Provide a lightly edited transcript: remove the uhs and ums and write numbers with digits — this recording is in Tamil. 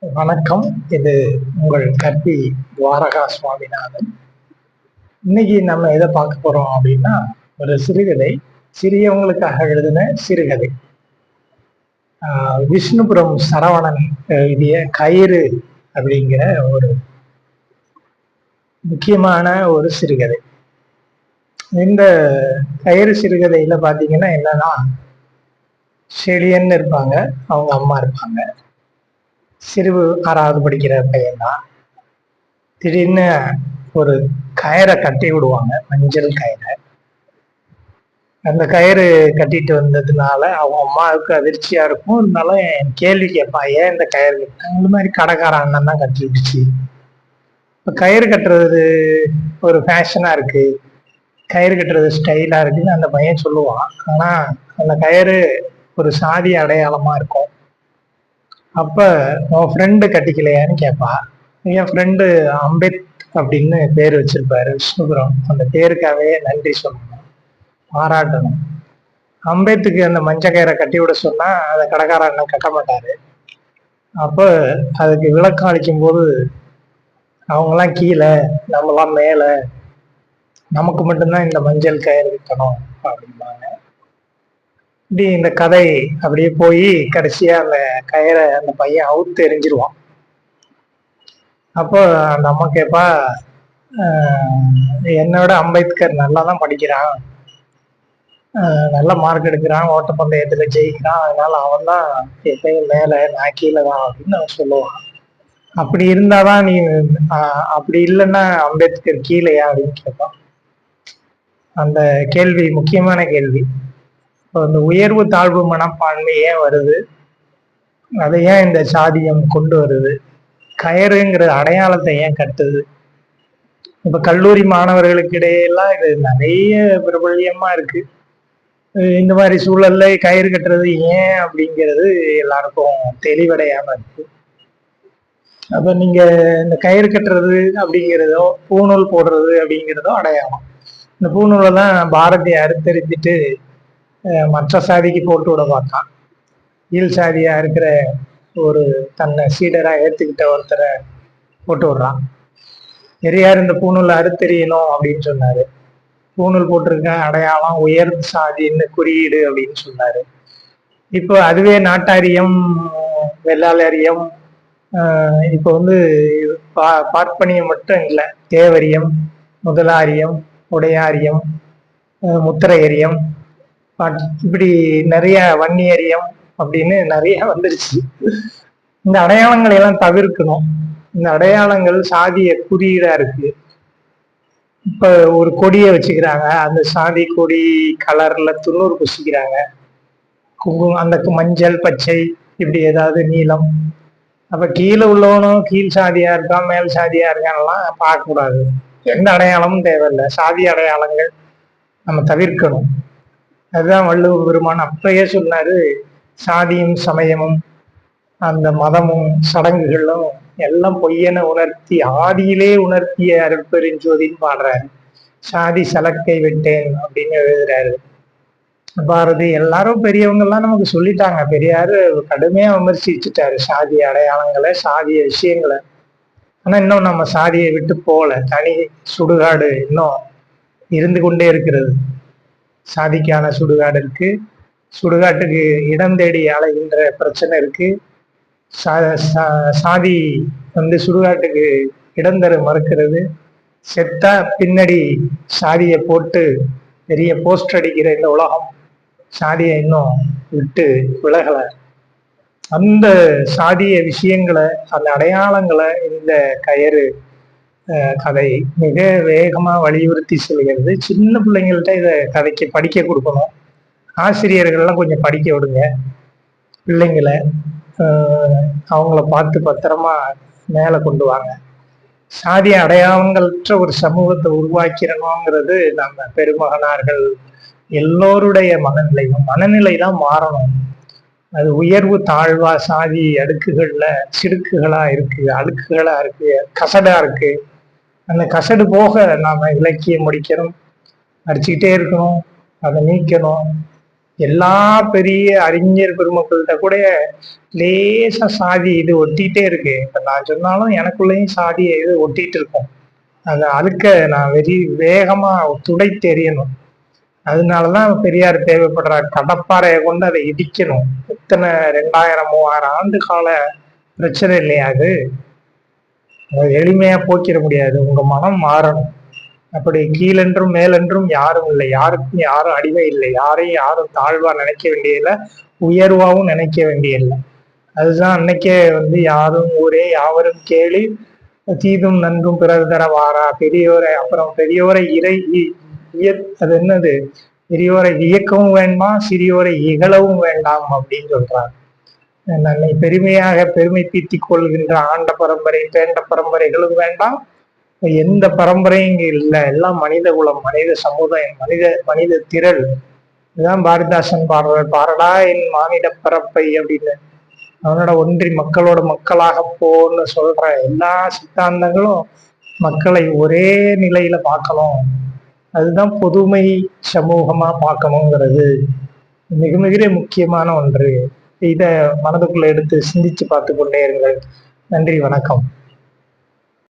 வணக்கம். இது உங்கள் கற்பி துவாரகா சுவாமிநாதன். இன்னைக்கு நம்ம எதை பார்க்க போறோம் அப்படின்னா, ஒரு சிறுகதை. சிறியவங்களுக்காக எழுதின சிறுகதை. விஷ்ணுபுரம் சரவணன் எழுதிய கயிறு அப்படிங்கிற ஒரு முக்கியமான ஒரு சிறுகதை. இந்த கயிறு சிறுகதையில பாத்தீங்கன்னா என்னன்னா, செழியன்னு இருப்பாங்க, அவங்க அம்மா இருப்பாங்க. சிறு 6வது படிக்கிற பையன்தான். திடீர்னு ஒரு கயிறை கட்டி விடுவாங்க, மஞ்சள் கயிறை. அந்த கயிறு கட்டிட்டு வந்ததுனால அவங்க அம்மாவுக்கு அதிர்ச்சியா இருக்கும். இருந்தாலும் என் கேள்வி கேட்பான், ஏன் இந்த கயிறு கட்டினாங்க? இந்த மாதிரி கடைக்கார அண்ணன் தான் கட்டி விட்டுச்சு. இப்போ கயிறு கட்டுறது ஒரு ஃபேஷனா இருக்கு, கயிறு கட்டுறது ஸ்டைலா இருக்குன்னு அந்த பையன் சொல்லுவான். ஆனா அந்த கயிறு ஒரு சாதி அடையாளமா இருக்கும். அப்ப உன் ஃப்ரெண்டு கட்டிக்கலையான்னு கேட்பா. என் ஃப்ரெண்டு அம்பேத் அப்படின்னு பேர் வச்சிருப்பாரு விஷ்ணுபுரம். அந்த பேருக்காகவே நன்றி சொல்லணும், பாராட்டணும். அம்பேத்துக்கு அந்த மஞ்ச கயிறை கட்டி விட சொன்னா அதை கடைக்கார அண்ணன் கட்ட மாட்டாரு. அப்போ அதுக்கு விளக்கம் அளிக்கும் போது, அவங்கெல்லாம் கீழே, நம்மலாம் மேல, நமக்கு மட்டும்தான் இந்த மஞ்சள் கயிறு விற்கணும் அப்படிம்பாங்க. இப்படி இந்த கதை அப்படியே போய் கடைசியா அந்த கயிறை அந்த பையன் அவுத்து எரிஞ்சிருவான். அப்போ அந்த அம்மா கேட்பா, என்னோட அம்பேத்கர் நல்லா தான் படிக்கிறான், நல்ல மார்க் எடுக்கிறான், ஓட்டப்பந்தயத்துல ஜெயிக்கிறான், அதனால அவன் தான் எப்பயும் மேல, நான் கீழே தான் அப்படின்னு அவன் சொல்லுவான். அப்படி இருந்தாதான் நீ, அப்படி இல்லைன்னா அம்பேத்கர் கீழேயா அப்படின்னு கேட்பான். அந்த கேள்வி முக்கியமான கேள்வி. இப்போ இந்த உயர்வு தாழ்வு மனப்பான்மை ஏன் வருது, அதை ஏன் இந்த சாதியம் கொண்டு வருது, கயறுங்கிற அடையாளத்தை ஏன் கட்டுது? இப்ப கல்லூரி மாணவர்களுக்கு இடையெல்லாம் இது நிறைய பிரபல்யமா இருக்கு. இந்த மாதிரி சூழல்ல கயிறு கட்டுறது ஏன் அப்படிங்கிறது எல்லாருக்கும் தெளிவடையாம இருக்கு. அப்ப நீங்க இந்த கயிறு கட்டுறது அப்படிங்கிறதோ பூநூல் போடுறது அப்படிங்கிறதோ அடையாளம். இந்த பூநூலை தான் பாரதியை அறுத்தறிஞ்சிட்டு மற்ற சாதிக்கு போட்டு விட பார்த்தான். கீழ் சாதியா இருக்கிற ஒரு தன்னை சீடரா ஏத்துக்கிட்ட ஒருத்தரை போட்டு விடுறான். பெரியார் இந்த பூநூலை அறுத்தெறியணும் அப்படின்னு சொன்னாரு. பூணூல் போட்டிருக்க அடையாளம் உயர் சாதின்னு குறியீடு அப்படின்னு சொன்னாரு. இப்போ அதுவே நாட்டாரியம், வெள்ளாளரியம், இப்போ வந்து பார்ப்பனியம் மட்டும் இல்லை, தேவரியம், முதலாரியம், உடையாரியம், முத்திரையரியம், இப்படி நிறைய வன்னியரியம் அப்படின்னு நிறைய வந்துருச்சு. இந்த அடையாளங்களை எல்லாம் தவிர்க்கணும். இந்த அடையாளங்கள் சாதிய குறியீடா இருக்கு. இப்ப ஒரு கொடியை வச்சுக்கிறாங்க, அந்த சாதி கொடி கலர்ல துண்ணூறு பூசிக்கிறாங்க, குங்குமம், அந்த மஞ்சள் பச்சை இப்படி ஏதாவது நீளம். அப்ப கீழே உள்ளவனும் கீழ் சாதியா இருக்கான், மேல் சாதியா இருக்கான்லாம் பார்க்க கூடாது. எந்த அடையாளமும் தேவையில்லை. சாதி அடையாளங்கள் நம்ம தவிர்க்கணும். அதுதான் வள்ளுவ பெருமான் அப்பயே சொன்னாரு, சாதியும் சமயமும் அந்த மதமும் சடங்குகளும் எல்லாம் பொய்யென உணர்த்தி ஆதியிலே உணர்த்திய அருட்பெருஞ்சோதின்னு பாடுறாரு. சாதி சலக்கை விட்டேன் அப்படின்னு எழுதுறாரு பாரதி. எல்லாரும் பெரியவங்க எல்லாம் நமக்கு சொல்லிட்டாங்க. பெரியாரு கடுமையா விமர்சிச்சுட்டாரு சாதிய அடையாளங்களை, சாதிய விஷயங்களை. ஆனா இன்னும் நம்ம சாதியை விட்டு போல, தனி சுடுகாடு இன்னும் இருந்து கொண்டே இருக்கிறது. சாதிக்கான சுடுகாடு இருக்கு, சுடுகாட்டுக்கு இடம் தேடி அலைகின்ற பிரச்சனை இருக்கு. சாதி வந்து சுடுகாட்டுக்கு இடம் தர மறுக்கிறது. செத்தா பின்னாடி சாதியை போட்டு பெரிய போஸ்ட் அடிக்கிற இந்த உலகம் சாதியை இன்னும் விட்டு விலகல. அந்த சாதிய விஷயங்களை, அந்த அடையாளங்களை இந்த கயிறு கதை மிக வேகமா வலியுறுத்தி சொல்கிறது. சின்ன பிள்ளைங்கள்ட்ட இதை கதைக்கு படிக்க கொடுக்கணும். ஆசிரியர்கள்லாம் கொஞ்சம் படிக்க விடுங்க பிள்ளைங்களை. அவங்கள பார்த்து பத்திரமா மேலே கொண்டு வாங்க. சாதிய அடையாளங்களற்ற ஒரு சமூகத்தை உருவாக்கிறணுங்கிறது நம்ம பெருமகனார்கள் எல்லோருடைய மனநிலை தான் மாறணும். அது உயர்வு தாழ்வா சாதி அடுக்குகள்ல சிடுக்குகளா இருக்கு, அழுக்குகளா இருக்கு, கசடா இருக்கு. அந்த கசடு போக நாம இலக்கியம் முடிக்கணும், அடிச்சுக்கிட்டே இருக்கணும், அதை நீக்கணும். எல்லா பெரிய அறிஞர் பெருமக்கள்கிட்ட கூட லேசா சாதி இது ஒட்டிகிட்டே இருக்கு. இப்ப நான் சொன்னாலும் எனக்குள்ளேயும் சாதி இது ஒட்டிட்டு இருக்கும். அந்த அழுக்க நான் வேகமா துடை தெரியணும். அதனாலதான் பெரியார் தேவைப்படுறார். கடப்பாறையை கொண்டு அதை இடிக்கணும். எத்தனை 2000 3000 ஆண்டு கால பிரச்சனை இல்லையா அது? எளிமையா போக்கிட முடியாது. உங்க மனம் மாறணும். அப்படி கீழென்றும் மேலென்றும் யாரும் இல்லை, யாருக்கும் யாரும் அடிமை இல்லை, யாரையும் யாரும் தாழ்வா நினைக்க வேண்டியதில்லை, உயர்வாவும் நினைக்க வேண்டியதில்லை. அதுதான் அன்னைக்கே யாரும் ஊரே யாவரும் கேளி தீதும் நன்றும் பிறர் தர வாரா, பெரியோரை அப்புறம் பெரியோரை அது என்னது, பெரியோரை இயக்கவும் வேண்டாம், சிறியோரை இகழவும் வேண்டாம் அப்படின்னு சொல்றாங்க. நம்மை பெருமையாக பெருமை பீத்திக் கொள்கின்ற ஆண்ட பரம்பரை பேண்ட பரம்பரைகளும் வேண்டாம், எந்த பரம்பரையும் இங்க இல்லை. எல்லாம் மனித குலம், மனித சமுதாயம், மனித திரள். இதுதான் பாரதிதாசன் பாரடா என் மானிட பரப்பை அப்படின்னு அவனோட ஒன்றி மக்களோட மக்களாக போன்னு சொல்ற எல்லா சித்தாந்தங்களும் மக்களை ஒரே நிலையில பார்க்கணும். அதுதான் பொதுமை சமூகமா பார்க்கணுங்கிறது மிக மிக முக்கியமான ஒன்று. இதை மனதுக்குள்ள எடுத்து சிந்திச்சு பார்த்து கொண்டே இருங்கள். நன்றி, வணக்கம்.